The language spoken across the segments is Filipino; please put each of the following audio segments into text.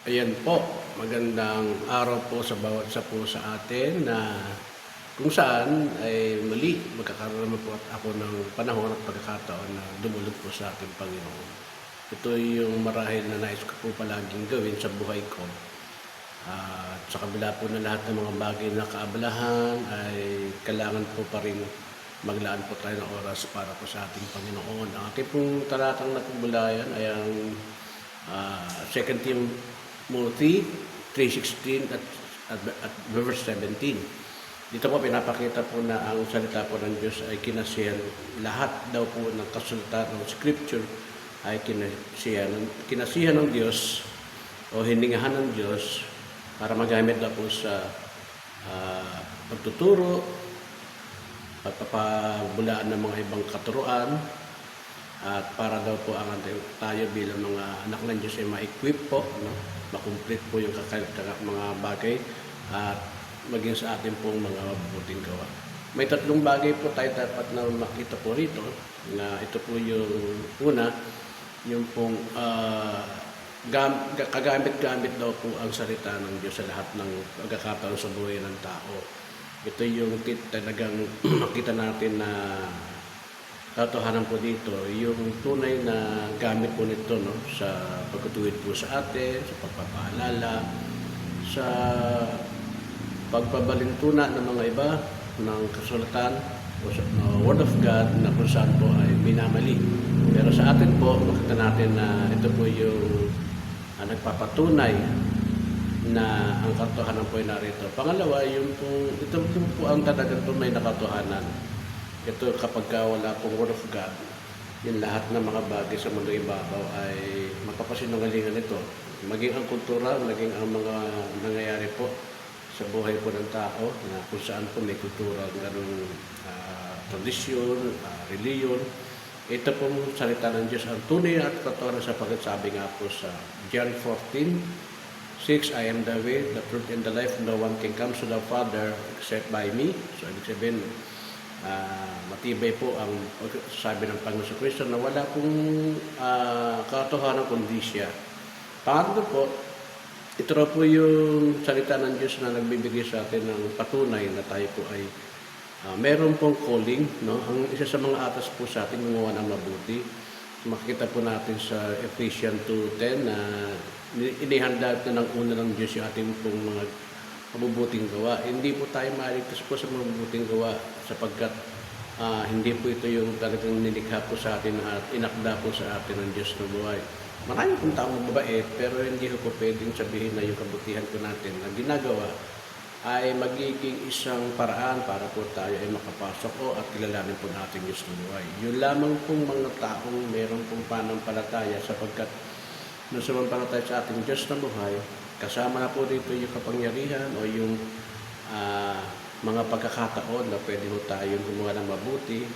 Ayan po, magandang araw po sa bawat isa po sa atin na kung saan ay muli magkakaroon naman po at ako ng panahon at pagkakataon na dumulog po sa ating Panginoon. Ito yung marahil na nais ko po palaging gawin sa buhay ko. At sa kabila po na lahat ng mga bagay na kaabalahan ay kailangan po pa rin maglaan po tayo ng oras para po sa ating Panginoon. Ang ating pong talatang natubulayan ay ang 2 Timothy 3:16 at verse 17. Dito po pinapakita po na ang salita po ng Diyos ay kinasihan. Lahat daw po ng kasulatan ng Scripture ay kinasihan ng Diyos o hiningahan ng Diyos para magamit daw po sa pagtuturo at papabulaan ng mga ibang katuruan at para daw po ang tayo bilang mga anak ng Diyos ay ma-equip po, no? Ma-complete po yung mga bagay at maging sa atin pong mga mabuting gawa. May tatlong bagay po tayo dapat na makita po rito na ito po yung una, yung pong kagamit-gamit daw po ang salita ng Diyos sa lahat ng pagkakataon sa buhay ng tao. Ito yung talagang makita natin na katotohanan po dito, yung tunay na gamit po nito, no, sa pagtutuwid po sa atin, sa pagpapaalala, sa pagpabalintuna ng mga iba ng kasulatan o sa Word of God na kung saan po ay minamali. Pero sa atin po, makita natin na ito po yung nagpapatunay na ang katotohanan po ay narito. Pangalawa, ito po ang talagang tunay na katotohanan. Ito kapag wala pong Word of God, yung lahat ng mga bagay sa mundo ibabaw ay mapapasinungalingan ito. Maging ang kultura, maging ang mga nangyayari po sa buhay po ng tao na kung saan po may kultura, ganung tradisyon, reliyon. Ito pong salita ng Diyos ang tunay at katotohanan sapagkat sabi nga po sa John 14:6, I am the way, the truth, and the life. No one can come to the Father except by me. So, ibig sabihin, matibay po ang sabi ng Panginoon sa Kristo na wala pong katotohanan kundi siya. Pangatlo po, ito raw po yung salita ng Diyos na nagbibigay sa atin ng patunay na tayo po ay meron pong calling, no? Ang isa sa mga atas po sa atin gumawa ng mabuti. Makikita po natin sa Ephesians 2:10 na inihanda na ng una ng Diyos yung ating pong mga mabubuting gawa. Hindi po tayo maligtas po sa mabubuting gawa sapagkat hindi po ito yung talagang nilikha po sa atin at inakda po sa atin ng Diyos na buhay. Marami pong taong mababait pero hindi ko po pwedeng sabihin na yung kabutihan po natin na ginagawa ay magiging isang paraan para po tayo ay makapasok at kilalanin po natin Diyos na buhay. Yun lamang pong mga taong meron pong panampalataya sapagkat nung sumampalataya sa ating Diyos na buhay, kasama na po dito yung kapangyarihan o yung mga pagkakataon na pwede po tayong gumawa ng mabuti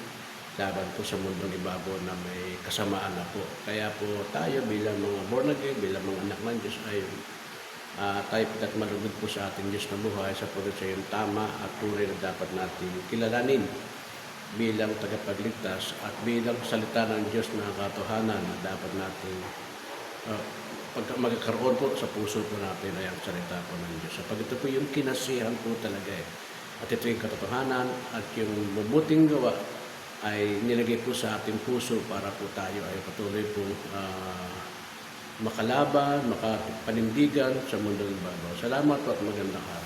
laban po sa mundong ibabaw na may kasamaan na po. Kaya po tayo bilang mga born again, bilang mga anak ng Diyos ay tayo pitat malugod po sa ating Diyos na buhay sapagkat siya yung tama at tunay na dapat natin kilalanin bilang tagapagligtas at bilang salita ng Diyos na katotohanan na dapat natin magkakaroon po sa puso po natin ay ang salita po ng Diyos. Sapag ito po yung kinasihan po talaga eh. At ito yung katotohanan at yung mabuting gawa ay nilagay po sa ating puso para po tayo ay patuloy po makalaban, makapanindigan sa mundong ibabaw. Salamat po at magandang araw.